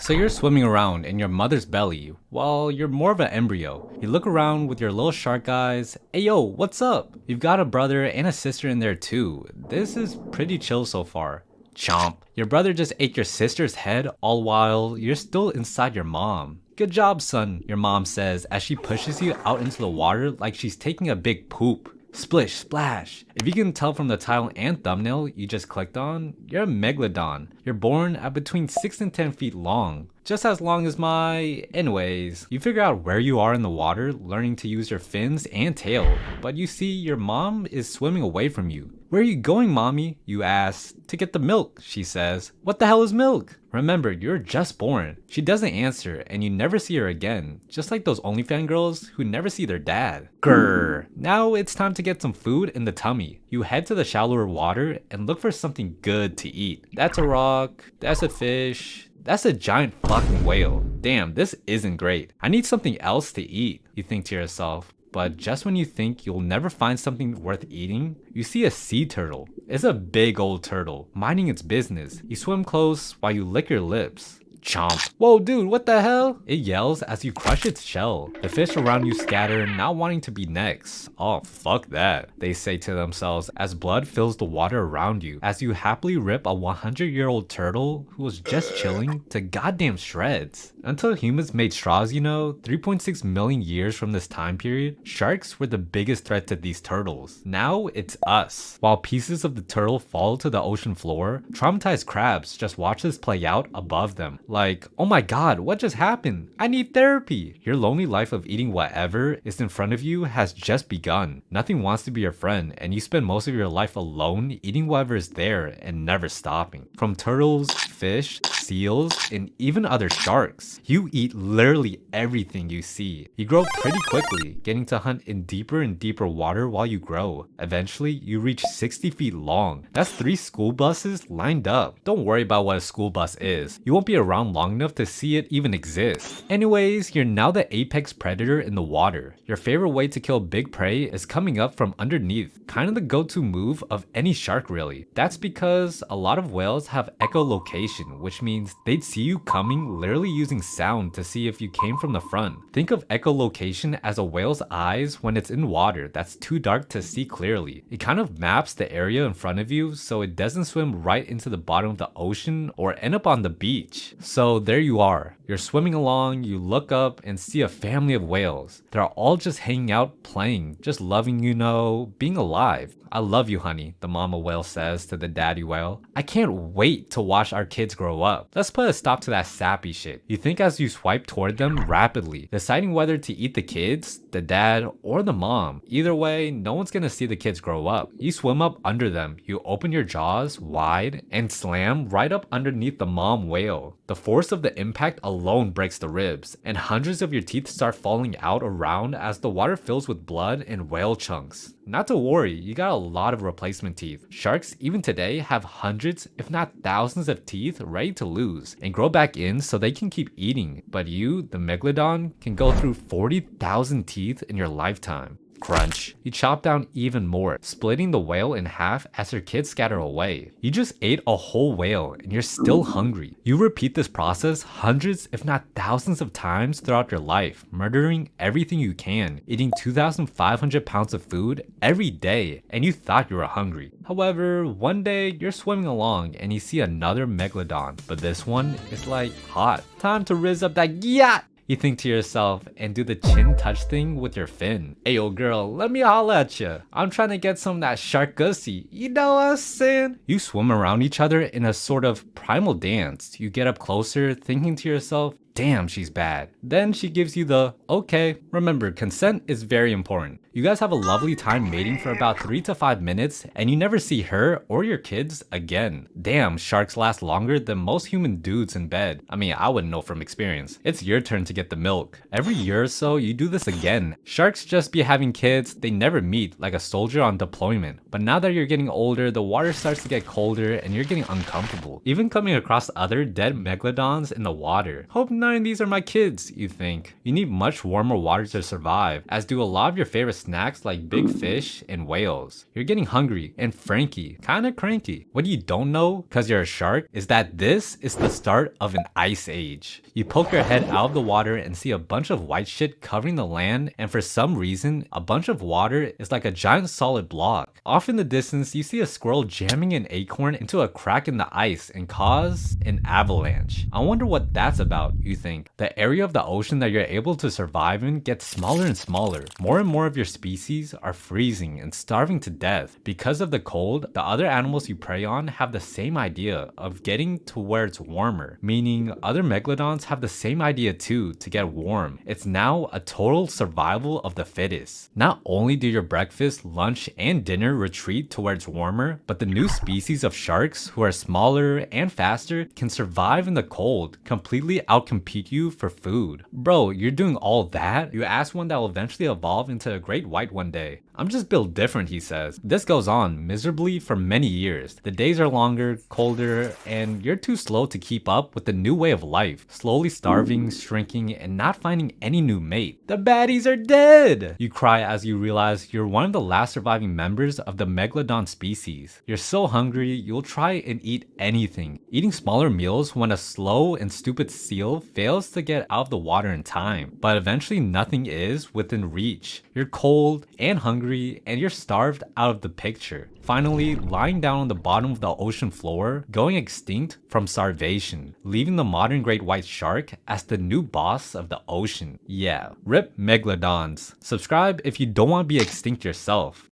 So you're swimming around in your mother's belly while you're more of an embryo. You look around with your little shark eyes. Hey yo, what's up? You've got a brother and a sister in there too. This is pretty chill so far. Chomp. Your brother just ate your sister's head all while you're still inside your mom. Good job, son, your mom says as she pushes you out into the water like she's taking a big poop. Splish, splash. If you can tell from the title and thumbnail you just clicked on, you're a megalodon. You're born at between 6 and 10 feet long. Just as long as my... Anyways, you figure out where you are in the water, learning to use your fins and tail. But you see your mom is swimming away from you. Where are you going, mommy? You ask. To get the milk, she says. What the hell is milk? Remember, you're just born. She doesn't answer and you never see her again. Just like those OnlyFans girls who never see their dad. Grrr. Now it's time to get some food in the tummy. You head to the shallower water and look for something good to eat. That's a rock. That's a fish. That's a giant fucking whale. Damn, this isn't great. I need something else to eat, you think to yourself. But just when you think you'll never find something worth eating, you see a sea turtle. It's a big old turtle, minding its business. You swim close while you lick your lips. Chomp. Whoa dude, what the hell? It yells as you crush its shell. The fish around you scatter, not wanting to be next. Oh, fuck that, they say to themselves as blood fills the water around you, as you happily rip a 100-year-old turtle who was just chilling to goddamn shreds. Until humans made straws, 3.6 million years from this time period, sharks were the biggest threat to these turtles. Now it's us. While pieces of the turtle fall to the ocean floor, traumatized crabs just watch this play out above them. Like, oh my god, what just happened? I need therapy. Your lonely life of eating whatever is in front of you has just begun. Nothing wants to be your friend, and you spend most of your life alone eating whatever is there and never stopping. From turtles, fish, seals, and even other sharks. You eat literally everything you see. You grow pretty quickly, getting to hunt in deeper and deeper water while you grow. Eventually, you reach 60 feet long. That's 3 school buses lined up. Don't worry about what a school bus is. You won't be around long enough to see it even exist. Anyways, you're now the apex predator in the water. Your favorite way to kill big prey is coming up from underneath. Kind of the go-to move of any shark really. That's because a lot of whales have echolocation, which means they'd see you coming literally using sound to see if you came from the front. Think of echolocation as a whale's eyes when it's in water that's too dark to see clearly. It kind of maps the area in front of you so it doesn't swim right into the bottom of the ocean or end up on the beach. So there you are. You're swimming along, you look up and see a family of whales. They're all just hanging out, playing, just loving, being alive. I love you, honey, the mama whale says to the daddy whale. I can't wait to watch our kids grow up. Let's put a stop to that sappy shit. You think as you swipe toward them rapidly, deciding whether to eat the kids, the dad, or the mom. Either way, no one's gonna see the kids grow up. You swim up under them, you open your jaws wide, and slam right up underneath the mom whale. The force of the impact alone breaks the ribs, and hundreds of your teeth start falling out around as the water fills with blood and whale chunks. Not to worry, you got a lot of replacement teeth. Sharks, even today, have hundreds, if not thousands of teeth ready to lose and grow back in so they can keep eating. But you, the megalodon, can go through 40,000 teeth in your lifetime. Crunch. You chop down even more, splitting the whale in half as her kids scatter away. You just ate a whole whale and you're still hungry. You repeat this process hundreds if not thousands of times throughout your life, murdering everything you can, eating 2,500 pounds of food every day, and you thought you were hungry. However, one day you're swimming along and you see another megalodon, but this one is like hot. Time to rizz up that yacht! You think to yourself and do the chin touch thing with your fin. Ayo girl, let me holla at ya. I'm trying to get some of that shark gussy. You know what I'm saying? You swim around each other in a sort of primal dance. You get up closer, thinking to yourself, damn, she's bad. Then she gives you the, okay. Remember, consent is very important. You guys have a lovely time mating for about 3 to 5 minutes and you never see her or your kids again. Damn, sharks last longer than most human dudes in bed. I mean, I wouldn't know from experience. It's your turn to get the milk. Every year or so, you do this again. Sharks just be having kids, they never meet like a soldier on deployment. But now that you're getting older, the water starts to get colder and you're getting uncomfortable. Even coming across other dead megalodons in the water. Hope none of these are my kids, you think. You need much warmer water to survive, as do a lot of your favorite snacks like big fish and whales. You're getting hungry and franky, kinda cranky. What you don't know, cause you're a shark, is that this is the start of an ice age. You poke your head out of the water and see a bunch of white shit covering the land, and for some reason, a bunch of water is like a giant solid block. Off in the distance, you see a squirrel jamming an acorn into a crack in the ice and cause an avalanche. I wonder what that's about, you think. The area of the ocean that you're able to survive in gets smaller and smaller. More and more of your species are freezing and starving to death. Because of the cold, the other animals you prey on have the same idea of getting to where it's warmer, meaning other megalodons have the same idea too to get warm. It's now a total survival of the fittest. Not only do your breakfast, lunch, and dinner retreat to where it's warmer, but the new species of sharks who are smaller and faster can survive in the cold, completely outcompete you for food. Bro, you're doing all that? You ask one that will eventually evolve into a great white one day. I'm just built different, he says. This goes on miserably for many years. The days are longer, colder, and you're too slow to keep up with the new way of life. Slowly starving, shrinking, and not finding any new mate. The baddies are dead! You cry as you realize you're one of the last surviving members of the megalodon species. You're so hungry, you'll try and eat anything. Eating smaller meals when a slow and stupid seal fails to get out of the water in time. But eventually nothing is within reach. You're cold and hungry, and you're starved out of the picture. Finally, lying down on the bottom of the ocean floor, going extinct from starvation, leaving the modern great white shark as the new boss of the ocean. Yeah, rip megalodons. Subscribe if you don't want to be extinct yourself.